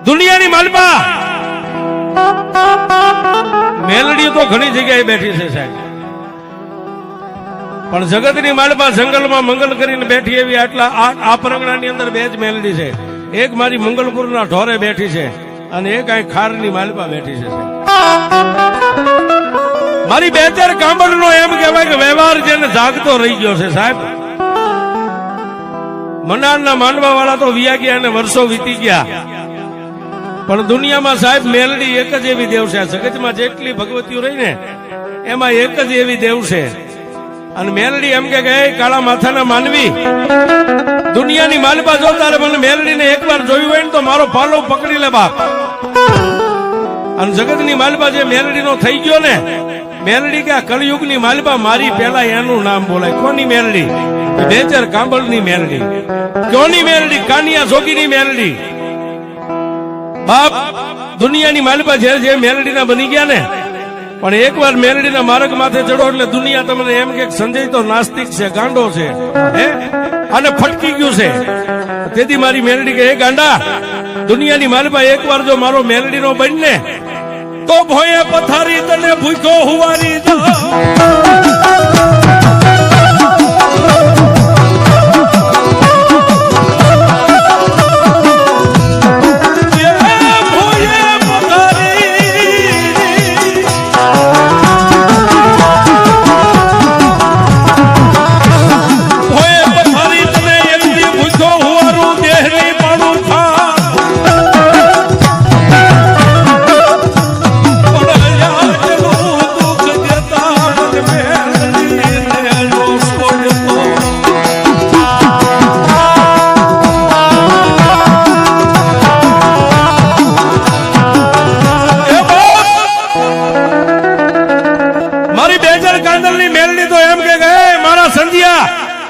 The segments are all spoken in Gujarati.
દુનિયાની માલપા મેલડી તો ઘણી જગ્યાએ બેઠી છે સાહેબ, પણ જગતની માલપા જંગલમાં મંગલ કરીને બેઠી એવી આટલા આ પરંગણાની અંદર બે જ મેલડી છે. એક મારી મંગલપુરના ઢોરે બેઠી છે અને એક અહીં ખારની માલપા બેઠી છે. મારી બે ચાર કાંબળનો એમ કહેવાય કે વ્યવહાર જેને જાગતો રહી ગયો છે સાહેબ. મનારના માનવા વાળા તો વિયા ગયા અને વર્ષો વીતી ગયા, પણ દુનિયામાં સાહેબ મેલડી એક જ એવી દેવ છે. જગતમાં જેટલી ભગવતીઓ રહી ને એમાં એક જ એવી દેવ છે. અને મેલડી એમ કે કાળા માથાના માનવી, દુનિયાની માલપા જોતા મને મેલડીને એકવાર જોયું હોય ને તો મારો પાલો પકડી લે બાપ. અને જગતની માલપા જે મેલડીનો થઈ ગયો ને, મેલડી કે આ કળિયુગની માલપા મારી પેલા એનું નામ બોલાય. કોની મેલડી? બેચર કાંબળની મેલડી. કોની મેલડી? કાનિયા જોગીની મેલડી. બાપ દુનિયાની માલપા જે મેલડીના બની ગયા ને, પણ એકવાર મેલડીના માર્ગ માથે ચડો એટલે દુનિયા તમને એમ કે સંજય તો નાસ્તિક છે, ગાંડો છે, હે અને ફટકી ગયું છે. તેથી મારી મેલડી કે ગાંડા, દુનિયાની માલપા એકવાર જો મારો મેલડીનો બનને તો ભોયે પથારી તને ભૂખ્યો હુવારી દો.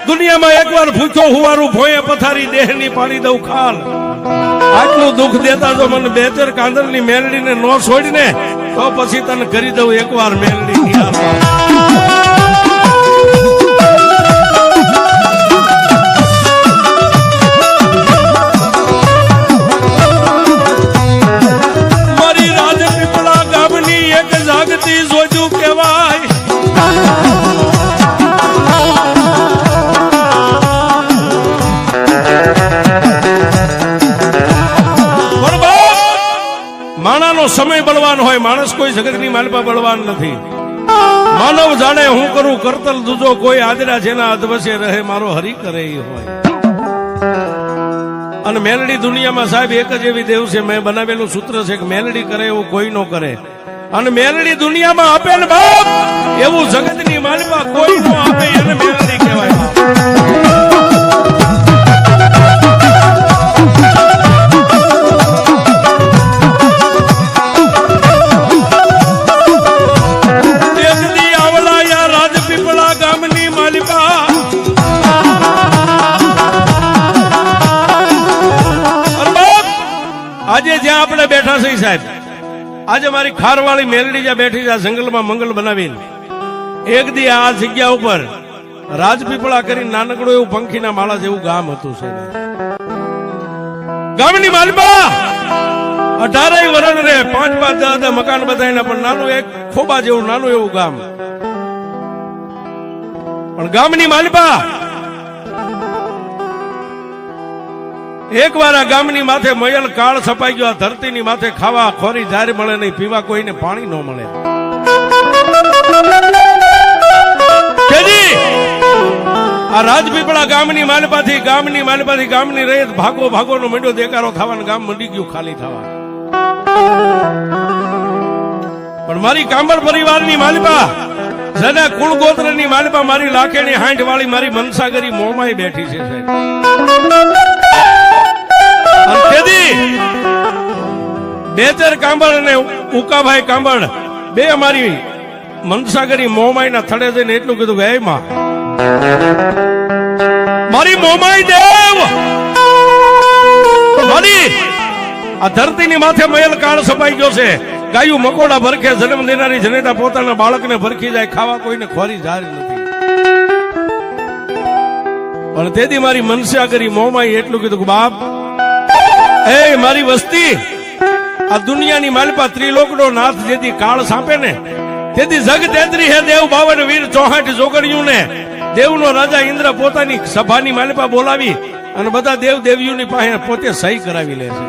દુનિયામાં એકવાર ભૂખ્યો હુવારું ભોયે પથારી દેહની પાડી દઉં ખાલ. આટલું દુઃખ દેતા જો મને બેચર કાંદરની મેલડીને નો છોડીને તો પછી તને કરી દઉં એકવાર મેલડી. મારી રાજપીપળા ગામની એક જાગતી જોજુ કહેવાય. માણાનો સમય બળવાન હોય, માણસ કોઈ જગતની માલપા બળવાન નથી. માનવ જાણે હું કરું કરતલ દૂજો, કોઈ આદરા જેના અધવસે રહે મારો હરી કરે હોય. અને મેલડી દુનિયામાં સાહેબ એક જ એવી દેવ છે. મેં બનાવેલું સૂત્ર છે કે મેલડી કરે એવું કોઈ નો કરે. અને મેલડી દુનિયામાં આપે ને બાપ એવું જગતની માલપા કોઈ નો આપે, એને મેલડી કહેવાય. આજે જ્યાં આપણે બેઠા છે સાહેબ, આજે મારી ખારવાળી મેલડી જ્યાં બેઠી છે જંગલમાં મંગલ બનાવીને, એક દી આ જગ્યા ઉપર રાજપીપળા કરી નાનકડું એવું પંખીના માળા જેવું ગામ હતું છે. ગામની માલપા 18 વર્ષ રે, 5-5 મકાન બધાયના, પણ નાનું એક ખોબા જેવું નાનું એવું ગામ. પણ ગામની માલપા એક વાર આ ગામની માથે મયલ કાળ છપાઈ ગયો. ધરતીની માથે ખાવા ખોરી જાર મળે નહીં, પીવા કોઈને પાણી ન મળે. આ રાજપીપળા ગામની માલપાથી ગામની રહીત ભાગો નો મંડ્યો દેકારો થવાનો, ગામ મંડી ગયું ખાલી થવા. પણ મારી કાંબળ પરિવારની માલપા, જેના કુળ ગોત્રની માલપા, મારી લાખેની હાંઠ વાળી મારી મનસાગરી મોમાઈ બેઠી છે સાહેબ. બેચર કાંબળ અને ઉકાભાઈ કાંબળ બે અમારી મનસાગરી મોમાઈના થડે જઈને એટલું કીધું કે હે માં, મારી મોમાઈ દેવ, મારી આ ધરતીની માથે મયલ કાળ સપાઈ ગયો છે. ગાયું મકોડા ભરખે જન્મ દેનારી જનેતા પોતાના બાળકને ભરખી જાય, ખાવા કોઈને ખોરી જાર નથી. પણ તેથી મારી મનસાગરી મોમાઈ એટલું કીધું કે બાપ, એ મારી વસ્તી આ દુનિયાની માલપા ત્રિલોકનો નાથ જેથી કાળ સાંપે ને તેથી જગ તેત્રી હે દેવ બાવન વીર 64 જોગણિયું ને દેવનો રાજા ઇન્દ્ર પોતાની સભાની માલપા બોલાવી અને બધા દેવ દેવીઓની પાસે પોતે સહી કરાવી લે છે.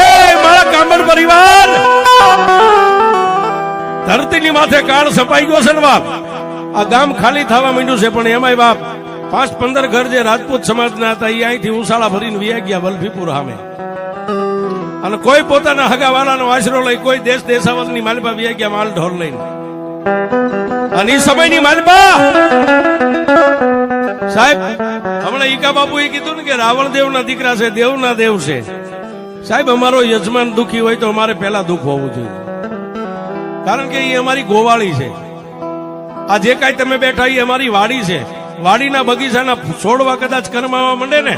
એ મારા કામર પરિવાર, ધરતીની માથે કાળ સપાઈ ગયો છે ને બાપ. આ ગામ ખાલી થવા માંડ્યું છે, પણ એમાંય બાપ 5-15 ઘર જે રાજપૂત સમાજના હતા એ અહીંથી ઉસાળા ભરીને વિયા ગયા વલભીપુર સામે. અને કોઈ પોતાના હગાવાલાનો આશરો લઈ, કોઈ દેશ દેશાવરની માલપા વિયા ગયા માલ ઢોર લઈને. અને એ સમયની માલપા સાહેબ, હમણાં ઈકા બાપુએ કીધું ને કે રાવણ દેવના દીકરા છે, દેવના દેવ છે. સાહેબ, અમારો યજમાન દુખી હોય તો અમારે પહેલા દુઃખ હોવું જોઈએ, કારણ કે એ અમારી ગોવાળી છે. આ જે કાંઈ તમે બેઠા એ અમારી વાડી છે. વાડીના બગીચાના છોડવા કદાચ કરમાવા માંડે ને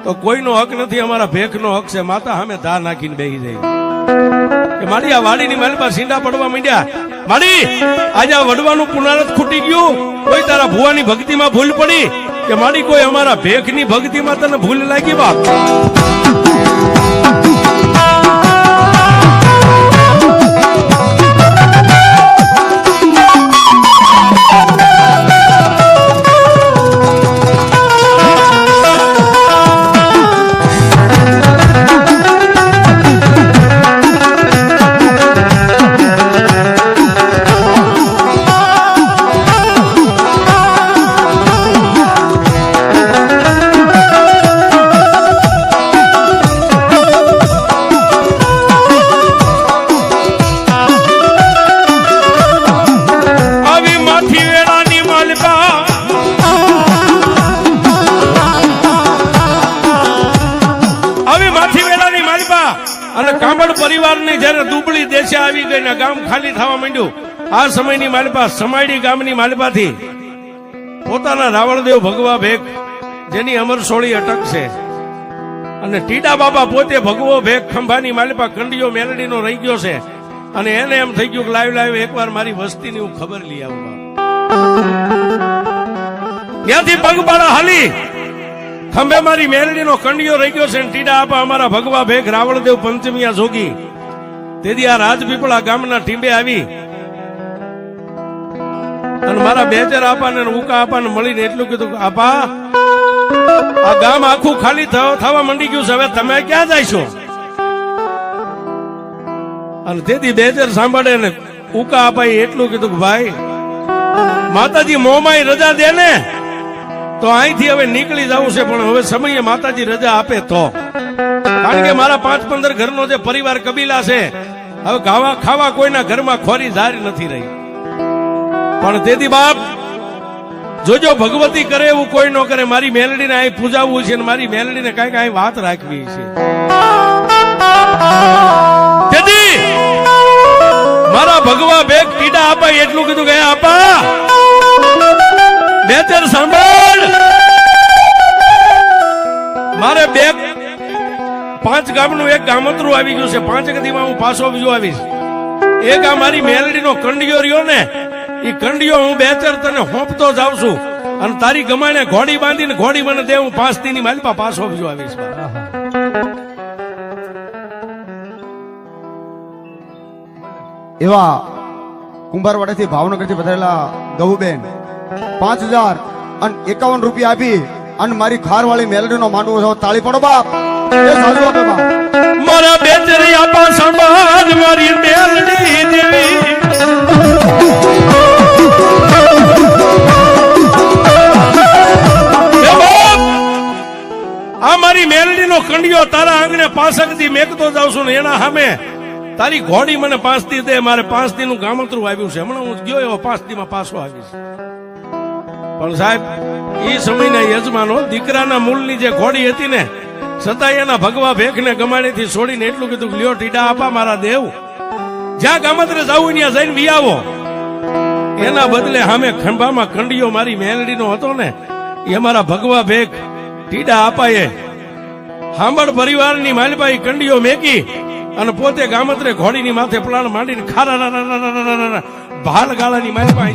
તો કોઈનો હક નથી, અમારા ભેખનો હક છે. માતા સામે ધા નાખીને બેસી જાય કે મારી આ વાડીની માલપા સીંડા પડવા માંડ્યા. માડી, આજે આ વડવાનું પુનારત ખૂટી ગયું, કોઈ તારા ભુવાની ભક્તિમાં ભૂલ પડી કે માડી કોઈ અમારા ભેખની ભક્તિમાં તને ભૂલ લાગી બાપ? અને કામડ પરિવારની જયારે દુબળી દેશે આવી ગઈ ને ગામ ખાલી થવા માંડ્યું, આ સમયની માલપા સમાડી ગામની માલપાથી પોતાના રાવણદેવ ભગવા ભેખ જેની અમરસોળી અટક છે અને ટીડા બાબા પોતે ભગવો ભેખ ખંભાની માલપા કંડિયો મેલડીનો રહી ગયો છે. અને એને એમ થઈ ગયું કે લાવ એકવાર મારી વસ્તીની હું ખબર લઈ આવું. ત્યાંથી પગપાળા હાલી ખંભે મારી મેલડીનો કંડિયો રહી ગયો છે. ટીડા આપા અમારા ભગવા ભેખ રાવણદેવ પંચમિયા જોગી તેથી આ રાજપીપળા ગામના ટીંબે આવી અને મારા બેચર આપાને ઉકા આપાને મળીને એટલું કીધું કે આપા, આ ગામ આખું ખાલી થવા માંડી ગયું છે, હવે તમે ક્યાં જઈશો? અને તેથી બેચર સાંભળે ને ઉકા આપાએ એટલું કીધું કે ભાઈ, માતાજી મોમાઈ રજા દે ને તો અહીંથી હવે નીકળી જવું છે, પણ હવે સમયે માતાજી રજા આપે તો. કારણ કે મારા 5-15 ઘરનો જે પરિવાર કબીલા છે, હવે ખાવા કોઈના ઘરમાં ખોરી જારી નથી રહી. પણ તેથી બાપ જોજો, ભગવતી કરે એવું કોઈ ન કરે. મારી મેલડીને અહીં પૂજાવવું છે, મારી મેલડીને કઈક અહીં વાત રાખવી છે. તેથી મારા ભગવા ભેખ ટીડા આપા એટલું કીધું કે આપા, બેચર સાંભળ, મારે 5 ગામનું એક ગામતરું આવી ગયું છે. 5 ગદીમાં હું પાછો બીજો આવીશ. એક આ મારી મેલડીનો કંડિયો રહ્યો ને, એ કંડિયો હું બેચર તને હોંપતો જાઉં છું અને તારી ગમાણે ઘોડી બાંધીને ઘોડી મને દે, હું 5 દીની માલપા પાછો બીજો આવીશ. એવા કુંભારવાડાથી ભાવનગરથી પધારેલા ગૌબેન 5051 રૂપિયા આપી અને મારી ખારવાળી મેલડીનો માંડવો છે. તાળી પડો બાપ, એ સાચું આપે બાપ. મારા બેચરી આપા સમાજ મારી મેલડી દેવી, આ મારી મેલડીનો કંડિયો તારા આંગણે 5 દી મેકતો જાઉં છું ને એના સામે તારી ઘોડી મને 5 દી દે. મારે 5 દીનું ગામતરું આવ્યું છે, હમણાં હું ગયો એવો 5 દીમાં પાછો આવીશ. પણ સાહેબ, એ સમયના યજમાનો દીકરાના મૂળની જે ઘોડી હતી ને, છતાં એના ભગવા ભેખને ગમાડીથી છોડીને એટલું કીધું કે લ્યો ટીડા આપા મારા દેવ, જ્યાં ગામત્રે જાવું ત્યાં જઈને વી આવો. એના બદલે સામે ખંભામાં કંડિયો મારી મેલડીનો હતો ને, એ મારા ભગવા ભેખ ટીડા આપાએ હાંભળ પરિવારની માલપાઈ કંડિયો મેકી અને પોતે ગામત્રે ઘોડીની માથે પ્લાન માંડીને ખારા ભાલ ગાળાની માલપાઈ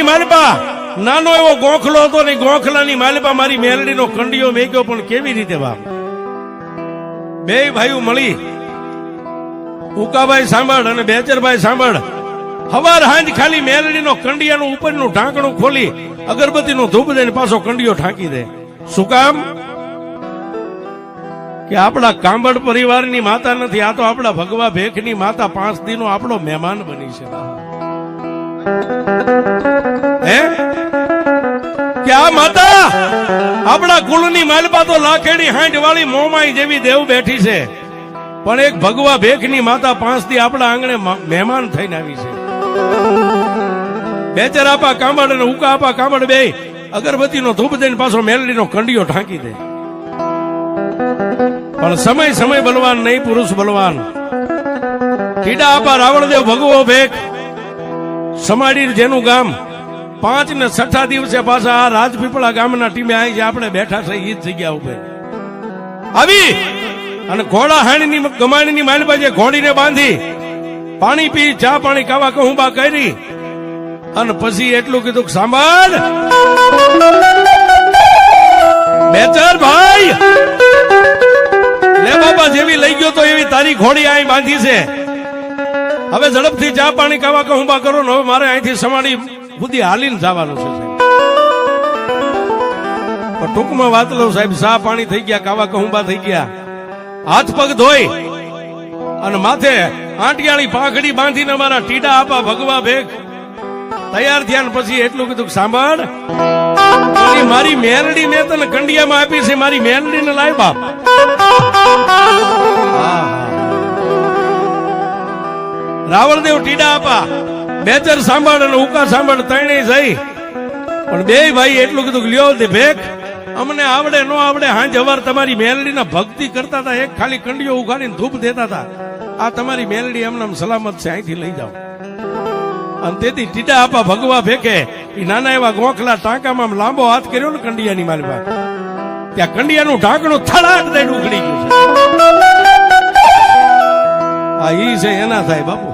માલપા નાનો એવો ગોખલો હતો ને ગોખલાની માલપા મારી મેલડીનો કંડિયો મેક્યો, પણ કેવી રીતે બાપ? બે ભાઈઓ મળી, ઉકાભાઈ સાંભળ અને બેચરભાઈ સાંભળ, હવાર હાંજ ખાલી મેલડીનો કંડિયાનું ઉપરનું ઢાંકણું ખોલી અગરબત્તીનું ધૂપ દઈને પાછો કંડિયો ઢાંકી દે. શું કામ? કે આપણા કાંબડ પરિવારની માતા નથી, આ તો આપણા ભગવા ભેખની માતા 5 દિનો આપણો મહેમાન બની છે. હે કે આ માતા આપણા કુળની માલપા તો લાખેડી હાંડ વાળી મોમાઈ જેવી દેવ બેઠી છે, પણ એક ભગવા ભેખની માતા 5 દી આપણા આંગણે મહેમાન થઈને આવી છે. બેચર આપા કાંબડ અને ઉકા આપા કાંબડ બે અગરબત્તીનો ધૂપ દઈને પાછો મેલડીનો કંડિયો ઢાંકી દે. પણ સમય સમય બલવાન નહીં, પુરુષ બલવાન. ટીડા આપા રાવણદેવ ભગવો ભેખ સમાડી જેનું ગામ 5 ને 6 દિવસે પાછા આ રાજપીપળા ગામના ટીમે આવી છે, આપણે બેઠા છે એ જ જગ્યા ઉપર આવી અને ઘોડા હાણીની ગમાણીની માલપા જે ઘોડીને બાંધી પાણી પી ચા પાણી ખાવા કહુંબા કરી અને પછી એટલું કીધું કે સાંભળ બેચર ભાઈ, લે બાબા જેવી લઈ ગયો તો એવી તારી ઘોડી અહીં બાંધી છે, હવે ઝડપથી ચા પાણી ખાવા કહુંબા કરો ને હવે મારે અહીંથી સમાડી સુધી હાલીને જવાનું છે. પણ ટૂંકમાં વાત લો સાહેબ, ચા પાણી થઈ ગયા, ખાવા કહુંબા થઈ ગયા, હાથ પગ ધોઈ અને માથે આંટિયાળી પાંખડી બાંધીને અમારા ટીડા આપા ભગવા ભેખ તૈયાર થયા ને પછી એટલું કીધું કે સાંભળ મારી મેલડી મેં તને કંડિયામાં આપી છે, મારી મેલડીને લાય બાપ. રાવણદેવ ટીડા આપા બેચર સાંભળ અને ઉકા સાંભળ ત્રણેય જઈ, પણ બે ભાઈ એટલું કીધું કે લ્યો દે ભેખ, અમને આવડે નો આવડે હાંજ હવાર તમારી મેલડીના ભક્તિ કરતા હતા, એક ખાલી કંડિયો ઉઘાડીને ધૂપ દેતા હતા, આ તમારી મેલડી એમને સલામત છે, અહીંથી લઈ જાઓ. અને તેથી ટીડા આપા ભગવા ભેખે એ નાના એવા ગોખલા ટાંકામાં લાંબો હાથ કર્યો ને કંડિયાની માલપા, ત્યાં કંડિયાનું ઢાંકણું થડાક દઈને ઉખડી ગયું છે. આ ઈ છે એના થાય બાપુ,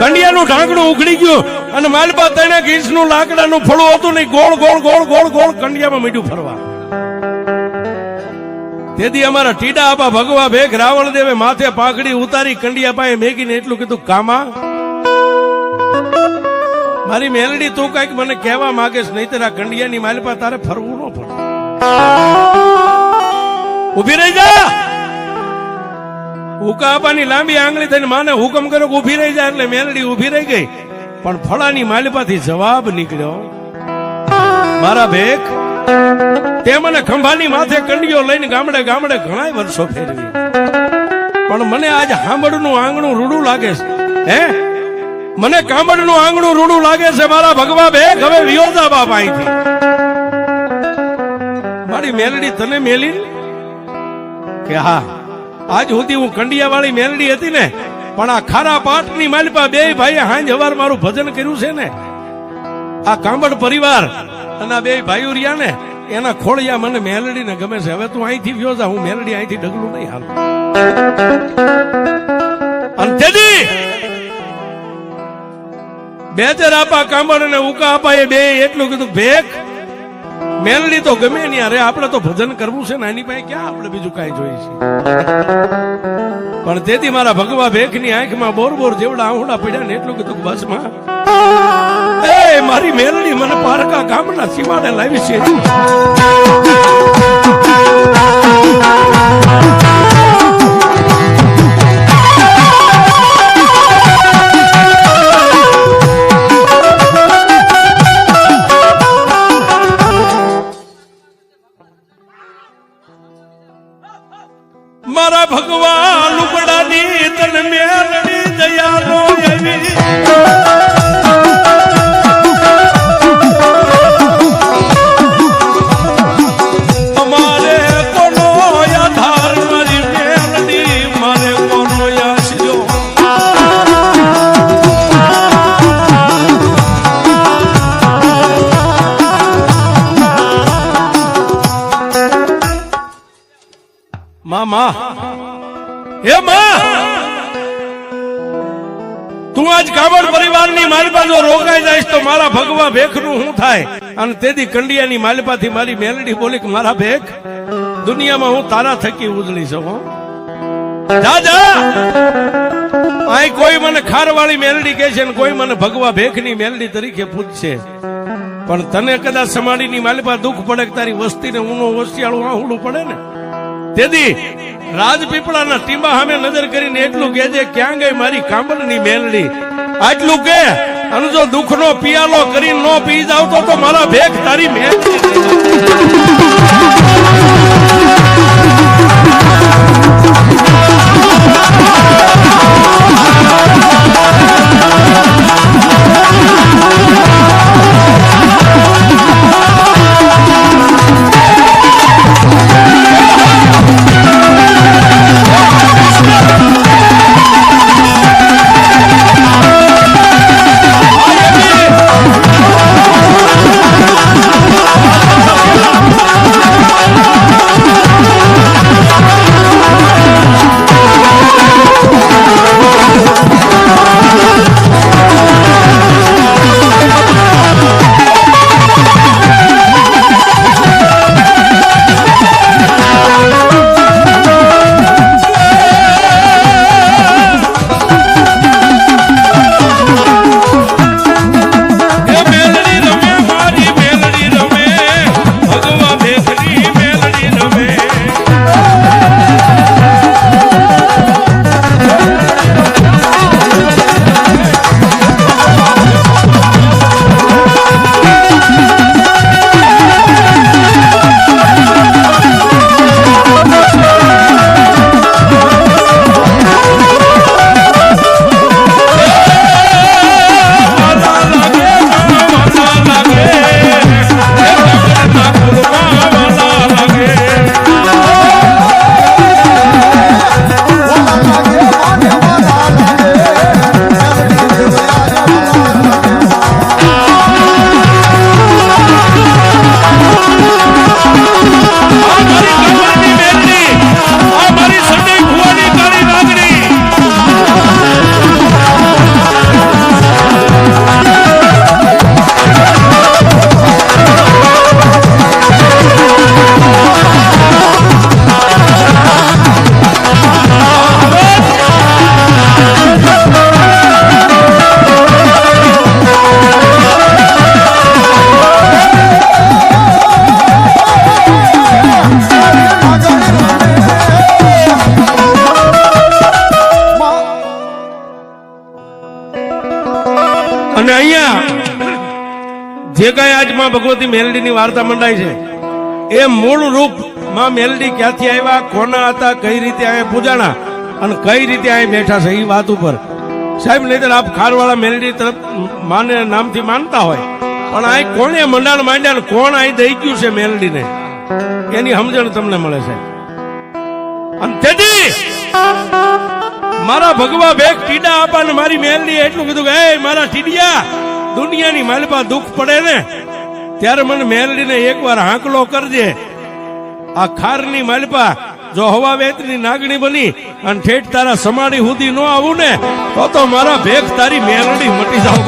કંડિયાનું ઢાંકણું ઉખડી ગયું અને માલપા 3 ઇંચનું લાકડાનું ફળું હતું નહીં, ગોળ ગોળ ગોળ ગોળ ગોળ કંડિયામાં મીઠું ફરવા. તેથી અમારા ટીડા આપા ભગવા ભેખ રાવણદેવે માથે પાઘડી ઉતારી કંડિયા પાસે મેકીને એટલું કીધું કામા મારી મેલડી તું કઈક મને કહેવા માંગેશ, નહીં તારા કંડિયાની માલપા તારે ફરવું ન પડે, ઉભી રહી જા. ઉકા આપાની લાંબી આંગળી થઈને માને હુકમ કર્યો કે ઉભી રહી જાય, એટલે મેલડી ઉભી રહી ગઈ, પણ ફળાની માલપાથી જવાબ નીકળ્યો, મારા ભેખ તે મને ખંભાની માથે કંડિયો લઈને ગામડે ગામડે ઘણા વર્ષો ફેરવી, પણ મને આજ હાંભળનું આંગણું રૂડું લાગે છે. હે મને કાંબડનું આંગણું રૂડું લાગે છે મારા ભગવા ભેખ, હવે વિયોજા બાપ અહીંથી. મારી મેલડી તને મેલી કે હા, આજ સુધી હું કંડિયા વાળી મેલડી હતી ને, પણ આ ખારા પાટની માલપા બે ભાઈ હાંજ હવાર મારું ભજન કર્યું છે ને, આ કાંબડ પરિવાર અને આ બે ભાઈઓ રહ્યા ને એના ખોળિયા મને મેલડીને ગમે છે. હવે તું અહીંથી વ્યો જા, હું મેલડી અહીંથી ડગલું નહીં હાલ. અને તેથી બેચર આપા કાંબડ અને ઉકા આપા એ બે એટલું કીધું ભેખ મેલડી તો ગમે નહીં, અરે આપણે તો ભજન કરવું છે ને, એની પાસે ક્યાં આપણે બીજું કઈ જોઈએ છે. પણ તેથી મારા ભગવા ભેખની આંખમાં બોર બોર જેવડા આહુડા પડ્યા ને એટલું કીધું બસમાં એ મારી મેલડી મને પારકા ગામના સીમાડે લાવી છે. મારા ભગવાન લુગડાની તન મેલડી દયાનો એવી અમારે કોનો આધાર મારી મેલડી, મારે કોનો આશરો. મામા હે માં, તું આજ કાંબડ પરિવાર તલવારની માલિપા જો રોકાઈ જાય તો મારા ભગવા ભેખનું શું થાય? અને તેથી કંડિયાની માલિપાથી મારી મેલડી બોલી કે મારા ભેખ, દુનિયામાં હું તારા થકી ઉજળી શકું. જા જા. અહીં કોઈ મને ખારવાળી મેલડી કહે છે ને કોઈ મને ભગવા ભેખની મેલડી તરીકે પૂછશે. પણ તને કદાચ સમાડીની માલિપા દુઃખ પડે કે તારી વસ્તીને ઊનો વસિયાળું આહુડું પડે ને, તેથી રાજપીપળાના ટીંબા સામે નજર કરીને એટલું કહેજે, ક્યાં ગઈ મારી કાંબલની મેલડી? આટલું કે, અને જો દુઃખનો પિયાલો કરીને નો પી જાવ તો મારા ભેખ તારી મેલડી. અને અહીંયા જે કઈ આજ માં ભગવતી મેલડીની વાર્તા મંડાઈ છે, એ મૂળ રૂપ માં મેલડી ક્યાંથી આવ્યા, કોના હતા, કઈ રીતે અહીંયા પૂજાણા અને કઈ રીતે અહીં બેઠા છે, એ વાત ઉપર સાહેબ નહીતર આપ ખારવાળા મેલડી તરફ માને નામથી માનતા હોય, પણ અહીં કોણે મંડાણ માંડ્યા ને કોણ અહીં દઈ ગયું છે મેલડીને, એની સમજણ તમને મળે છે. અને તેથી મારા ભગવા ભેખ ટીડા આપા ને મારી મેલડી એટલું કીધું કે એ મારા ટીડિયા, દુનિયાની માલિપા દુઃખ પડે ને ત્યારે મને મેલડીને એકવાર હાંકલો કરજે. આ ખારની માલિપા જો હવા વેતની નાગણી બની અને ઠેઠ તારા સમાડી સુધી ન આવું ને તો મારા ભેખ તારી મેલડી મટી જાવ.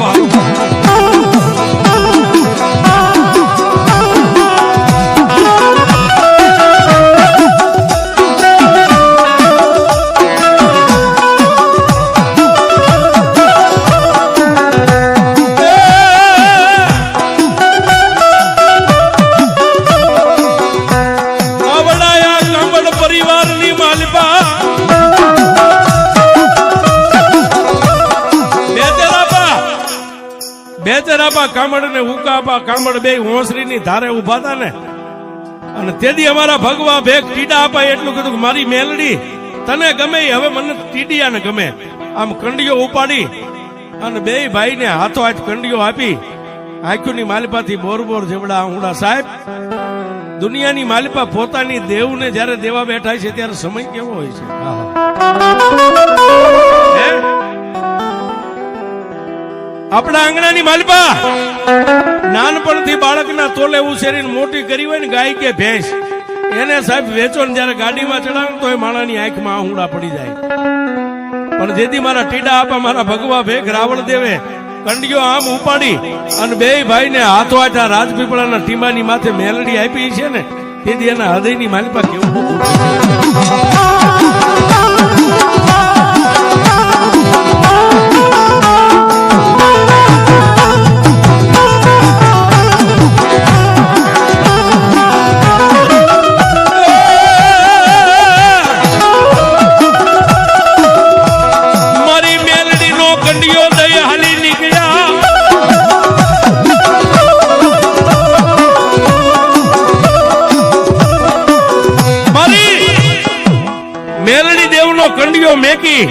બેચરાપા કામડ ને ઉકાપા કામડ બે હોંસરીની ધારે ઉભા હતા ને, અને તેથી અમારા ભગવા ભેખ ટીડા આપા એટલું કીધું કે મારી મેલડી તને ગમે, હવે મને ટીડિયાને ગમે. આમ કંડીઓ ઉપાડી અને બે ભાઈને હાથો હાથ કંડીઓ આપી આંખોની માલિપાથી બોર બોર જેવડા આંગુડા. સાહેબ, દુનિયાની માલિપા પોતાની દેવને જયારે દેવા બેઠા છે ત્યારે સમય કેવો હોય છે. આપણા આંગણાની માલિપા નાનપણથી બાળકના તોલે ઉછેરીને મોટી કરી હોય ને ગાય કે ભેંસ, એને સાહેબ વેચો ને જયારે ગાડીમાં ચડાવે તો એ માણાની આંખમાં આહુડા પડી જાય. પણ જેથી મારા ટીડા આપા મારા ભગવા ભેખ રાવણ દેવે કંડિયો આમ ઉપાડી અને બે ભાઈ ને હાથો હાથ આ રાજપીપળાના ટીમાની માથે મેલડી આપી છે ને તેથી એના હૃદયની માલિપા કેવું કંડિયો મેકી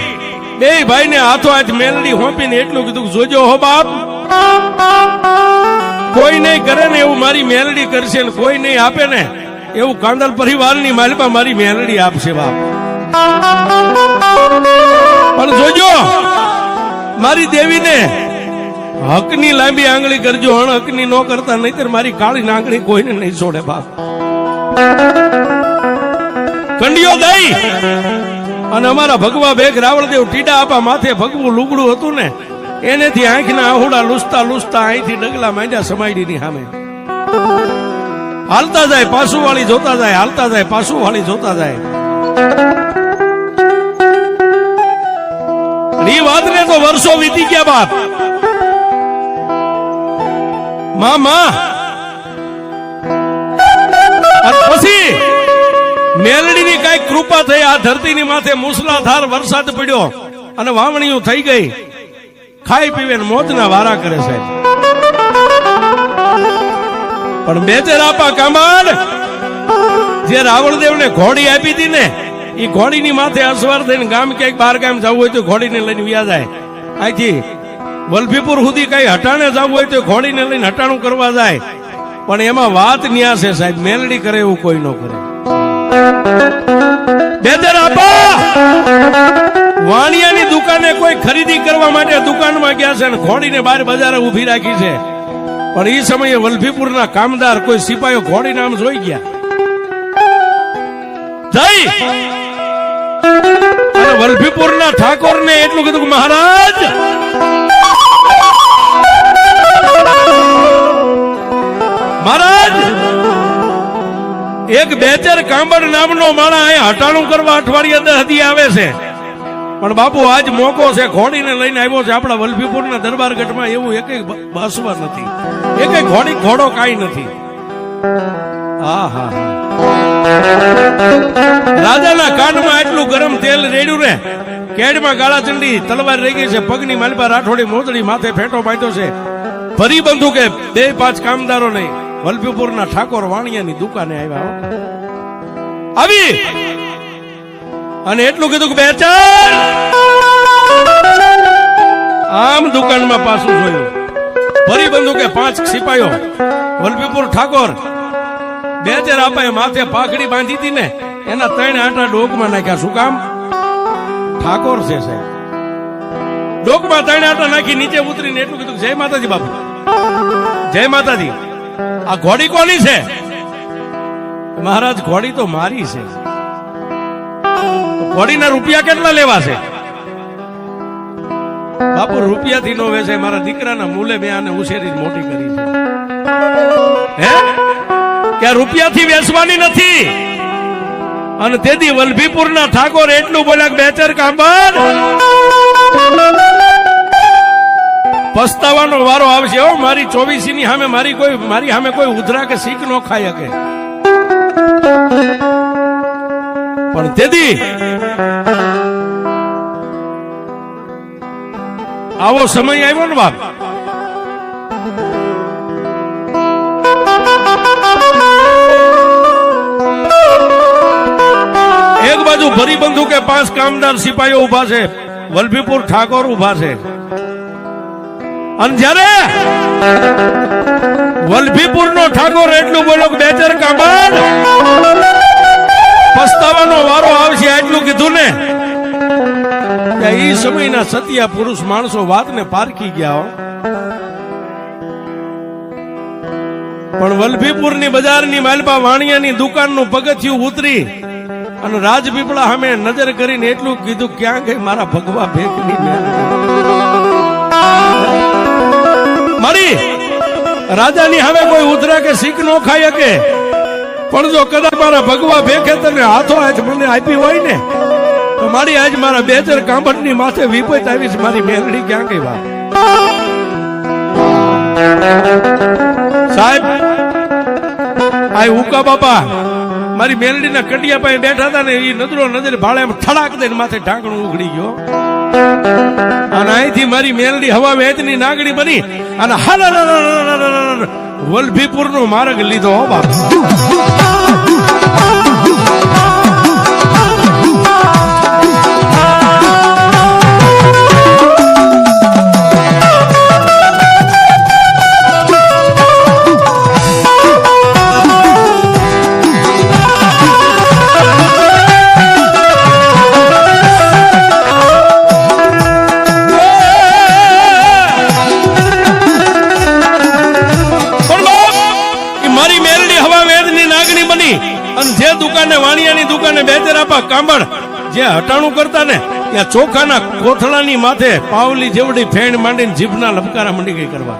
બે ભાઈ ને હાથો હાથ મેલડી હોપીને એટલું કીધું જોજો હો બાપ, કોઈ નહીં કરે ને એવું મારી મેલડી કરશે ને કોઈ નહીં આપે ને એવું કાંદલ પરિવારની માલિપા મારી મેલડી આપશે બાપ. પણ જોજો મારી દેવીને હકની લાંબી આંગળી કરજો, અણહકની ન કરતા, નહીતર મારી કાળી આંગળી કોઈને નહીં છોડે બાપ. કંડિયો દઈ અને અમારા ભગવા બેગ રાવળદેવ ટીડા આપા માથે ભગવું લુગડું હતું ને એનેથી આંખના આહુડા લૂસતા લૂસતા અહીંથી ડગલા માંડ્યા સમાડીની સામે. હાલતા જાય પાછું વાળી જોતા જાય, હાલતા જાય પાછું વાળી જોતા જાય. એ વાતને તો વર્ષો વીતી ગયા બાપ. માં પછી મેલડીની કઈક કૃપા થઈ, આ ધરતીની માથે મુસલાધાર વરસાદ પડ્યો અને વાવણીઓ થઈ ગઈ. ખાઈ પીવે મોતના વારા કરે છે. પણ બેચર આપા કાંબાડ જે રાવણદેવને ઘોડી આપી હતી ને એ ઘોડીની માથે અસવાર થઈને ગામ ક્યાંક બહાર ગામ જવું હોય તો ઘોડીને લઈને વ્યા જાય. અહીંથી વલભીપુર સુધી કઈ હટાણે જવું હોય તો ઘોડીને લઈને હટાણું કરવા જાય. પણ એમાં વાત ન્યા છે સાહેબ, મેલડી કરે એવું કોઈ ન કરે. બેદર આપા વાણિયાની દુકાને કોઈ ખરીદી કરવા માટે દુકાનમાં ગયા છે અને ઘોડીને બહાર બજારે ઉભી રાખી છે. પણ એ સમયે વલભીપુરના કામદાર કોઈ સિપાહીઓ ઘોડી નામ જોઈ ગયા. જઈ અને વલભીપુરના ઠાકોરને એટલું કીધું કે મહારાજ મહારાજ એક બેચર કાંબડ નામનો માણા અહીંયા હટાણું કરવા અઠવાડિયે 10 દી આવે છે. પણ બાપુ આજ મોકો છે, ઘોડીને લઈને આવ્યો છે. આપણા વલભીપુરના દરબારગઢમાં એવું એક બસવા નથી, એક ઘોડો કાંઈ નથી. હા હા રાજાના કાનમાં એટલું ગરમ તેલ રેડ્યું ને, કેડમાં ગાળા ચંડી તલવાર રહી ગઈ છે, પગની માલપા રાઠોડી મોજડી માથે ફેંટો બાંધ્યો છે. ભરી બંદૂકે 2-5 કામદારો નહીં વલભીપુરના ઠાકોર વાણિયાની દુકાને આવ્યા. આવી અને એટલું કીધું કે બેચાર આમ દુકાનમાં પાછું જોયું. ભરી બંદૂકે 5 સિપાહીઓ વલભીપુર ઠાકોર બેચાર આપાએ માથે પાઘડી બાંધી હતી ને એના 3 આંટા ડોકમાં નાખ્યા. શું કામ? ઠાકોર છે સાહેબ. ડોકમાં 3 આંટા નાખી નીચે ઉતરીને એટલું કીધું જય માતાજી બાપુ, જય માતાજી. આ ઘોડી કોની છે? મહારાજ ઘોડી તો મારી છે. ઘોડીના રૂપિયા કેટલા લેવા છે? બાપુ રૂપિયાથી નો વેચે, મારા દીકરાના મૂલે મેં આને ઉછેરી મોટી કરી છે. હે કે રૂપિયાથી વેચવાની નથી. અને તેથી વલભીપુરના ઠાકોર એટલું બોલ્યા કે બેચર કાંબડ પસ્તાવાનો વારો આવશે. હો મારી 24 ની સામે મારી સામે કોઈ ઉધરા કે શીખ ન ખાઈ શકે. પણ તેથી આવો સમય આવ્યો ને બાપ. એક બાજુ ભરી બંદૂકે 5 કામદાર સિપાહીઓ ઉભા છે, વલભીપુર ઠાકોર ઉભા છે. અને જયારે વલભીપુર નો ઠાકોર એટલું બોલ્યો કે બેચર કાંબડ પસ્તાવાનો વારો આવશે એટલું કીધું ને, એ સમયના સત્યા પુરુષ માણસો વાતને પારખી ગયા. પણ વલભીપુરની બજારની માલપા વાણિયાની દુકાનનું પગથિયું ઉતરી અને રાજપીપળા સામે નજર કરીને એટલું કીધું ક્યાં ગઈ મારા ભગવા ભેખની મેલડી. મારી રાજાની હવે કોઈ ઉતરા કે શીખ નો ખાય કે પણ જો કદાચ મારા ભગવા ભેખે તને હાથો હાથ મને આપી હોય ને તો મારી આજ મારા બેજર કાંબટની માથે વિપત આવી છે. મારી મેલડી ક્યાં ગઈ વાત સાહેબ આ ઉકા બાપા મારી મેલડીના કડિયા પાસે બેઠા હતા ને એ નજરો નજર ભાળે એમ થડાક દઈને માથે ઢાંકણું ઉઘડી ગયો અને અહીંથી મારી મેલડી હવા વેચની નાગણી બની અને વલભીપુર નો માર્ગ લીધો હો બાપ. અને જે દુકાને વાણિયાની દુકાને બેચર આપા કાંબળ જે હટાણું કરતા ને ત્યાં ચોખાના કોથળાની માથે પાવલી જેવડી ફેણ માંડીને જીભના લબકારા મંડી ગઈ કરવા.